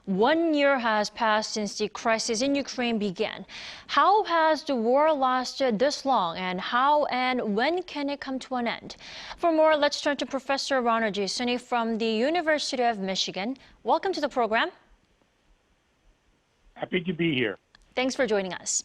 1 year has passed since the crisis in Ukraine began. How has the war lasted this long, and how and when can it come to an end? For more, let's turn to Professor Ronald G. Suny from the University of Michigan. Welcome to the program. Happy to be here. Thanks for joining us.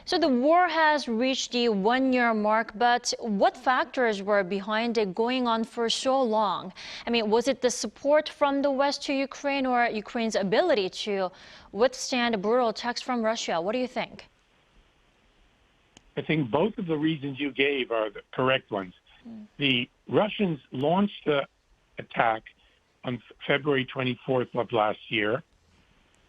So the war has reached the 1 year mark, but what factors were behind it going on for so long? I mean, was it the support from the West to Ukraine or Ukraine's ability to withstand brutal attacks from Russia? What do you think? I think both of the reasons you gave are the correct ones. The Russians launched the attack on February 24th of last year,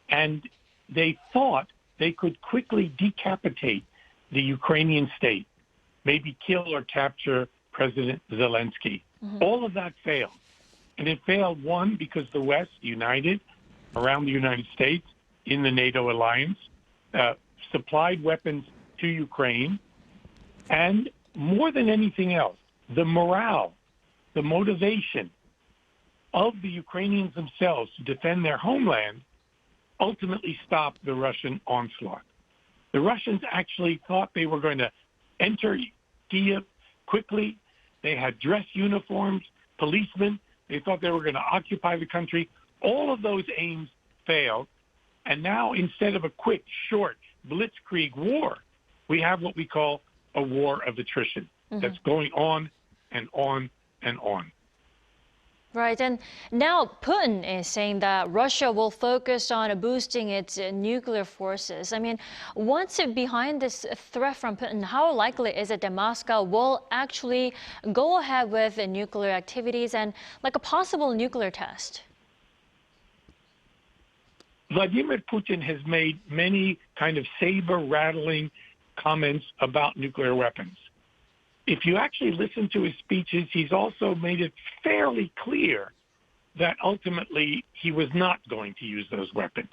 and they thought they could quickly decapitate the Ukrainian state, maybe kill or capture President Zelensky. All of that failed. And it failed, one, because the West united around the United States in the NATO alliance, supplied weapons to Ukraine, and more than anything else, the morale, the motivation of the Ukrainians themselves to defend their homeland ultimately stopped the Russian onslaught. The Russians actually thought they were going to enter Kiev quickly. They had dress uniforms, policemen. They thought they were going to occupy the country. All of those aims failed. And now, instead of a quick, short blitzkrieg war, we have what we call a war of attrition that's going on and on and on. Right, and now Putin is saying that Russia will focus on boosting its nuclear forces. I mean, what's behind this threat from Putin? How likely is it that Moscow will actually go ahead with nuclear activities and like a possible nuclear test? Vladimir Putin has made many kind of saber-rattling comments about nuclear weapons. If you actually listen to his speeches, he's also made it fairly clear that ultimately he was not going to use those weapons.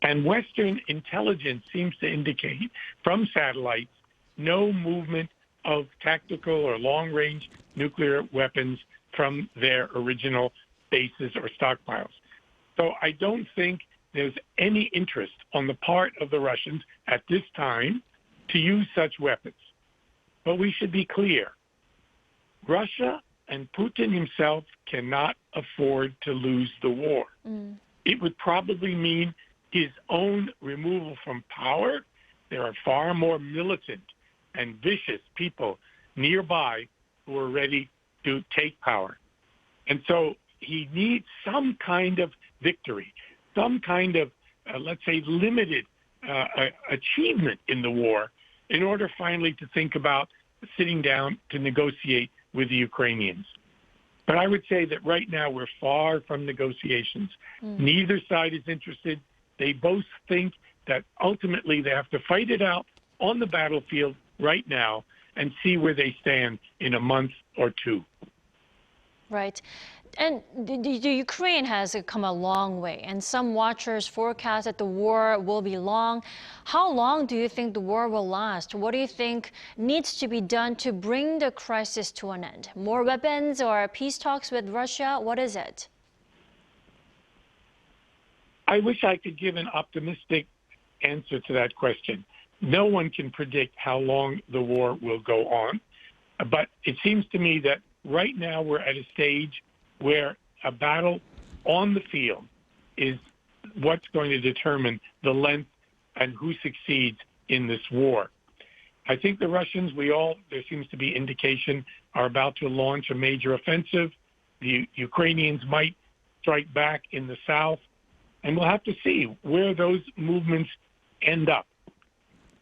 And Western intelligence seems to indicate from satellites no movement of tactical or long-range nuclear weapons from their original bases or stockpiles. So I don't think there's any interest on the part of the Russians at this time to use such weapons. But we should be clear. Russia and Putin himself cannot afford to lose the war. It would probably mean his own removal from power. There are far more militant and vicious people nearby who are ready to take power. And so he needs some kind of victory, some kind of, let's say, limited achievement in the war in order finally to think about sitting down to negotiate with the Ukrainians. But I would say that right now we're far from negotiations. Neither side is interested. They both think that ultimately they have to fight it out on the battlefield right now and see where they stand in a month or two. Right. And the Ukraine has come a long way, and some watchers forecast that the war will be long. How long do you think the war will last? What do you think needs to be done to bring the crisis to an end? More weapons or peace talks with Russia? What is it? I wish I could give an optimistic answer to that question. No one can predict how long the war will go on, but it seems to me that right now we're at a stage where a battle on the field is what's going to determine the length and who succeeds in this war. I think the Russians, there seems to be indication, are about to launch a major offensive. The Ukrainians might strike back in the south, and we'll have to see where those movements end up.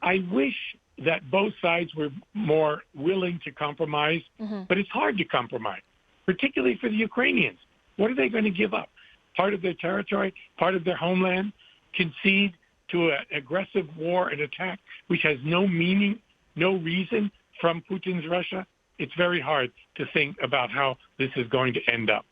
I wish that both sides were more willing to compromise, but it's hard to compromise, particularly for the Ukrainians. What are they going to give up? Part of their territory, part of their homeland, concede to an aggressive war and attack, which has no meaning, no reason from Putin's Russia? It's very hard to think about how this is going to end up.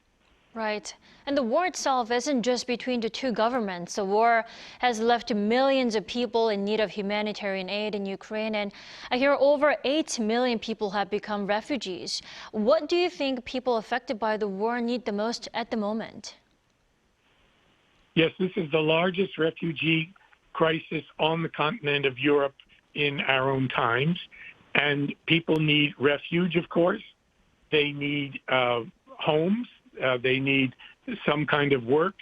Right. And the war itself isn't just between the two governments. The war has left millions of people in need of humanitarian aid in Ukraine. And I hear over 8 million people have become refugees. What do you think people affected by the war need the most at the moment? Yes, this is the largest refugee crisis on the continent of Europe in our own times. And people need refuge, of course. They need homes. They need some kind of work.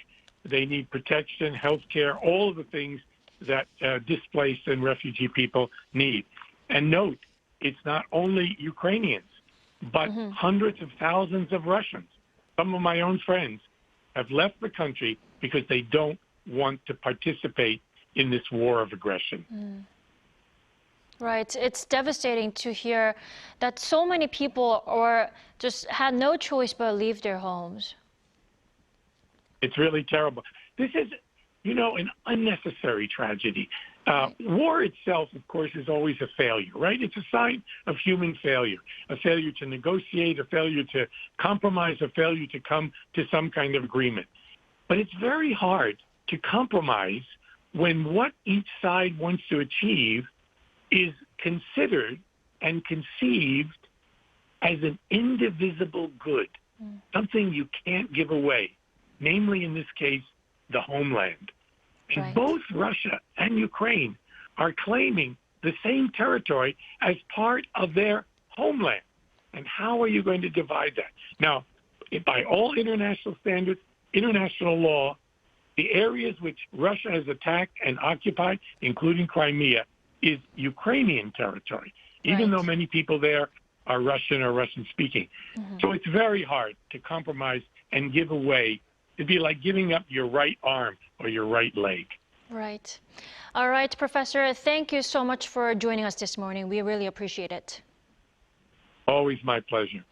They need protection, health care, all of the things that displaced and refugee people need. And note, it's not only Ukrainians, but hundreds of thousands of Russians. Some of my own friends have left the country because they don't want to participate in this war of aggression. Right. It's devastating to hear that so many people just had no choice but leave their homes. It's really terrible. This is, an unnecessary tragedy. War itself, of course, is always a failure, right? It's a sign of human failure, a failure to negotiate, a failure to compromise, a failure to come to some kind of agreement. But it's very hard to compromise when what each side wants to achieve is considered and conceived as an indivisible good, something you can't give away, namely, in this case, the homeland. And Right. both Russia and Ukraine are claiming the same territory as part of their homeland. And how are you going to divide that? Now, by all international standards, international law, the areas which Russia has attacked and occupied, including Crimea, is Ukrainian territory, even Right. though many people there are Russian or Russian-speaking. So it's very hard to compromise and give away. It'd be like giving up your right arm or your right leg. Right. All right, Professor, thank you so much for joining us this morning. We really appreciate it. Always my pleasure.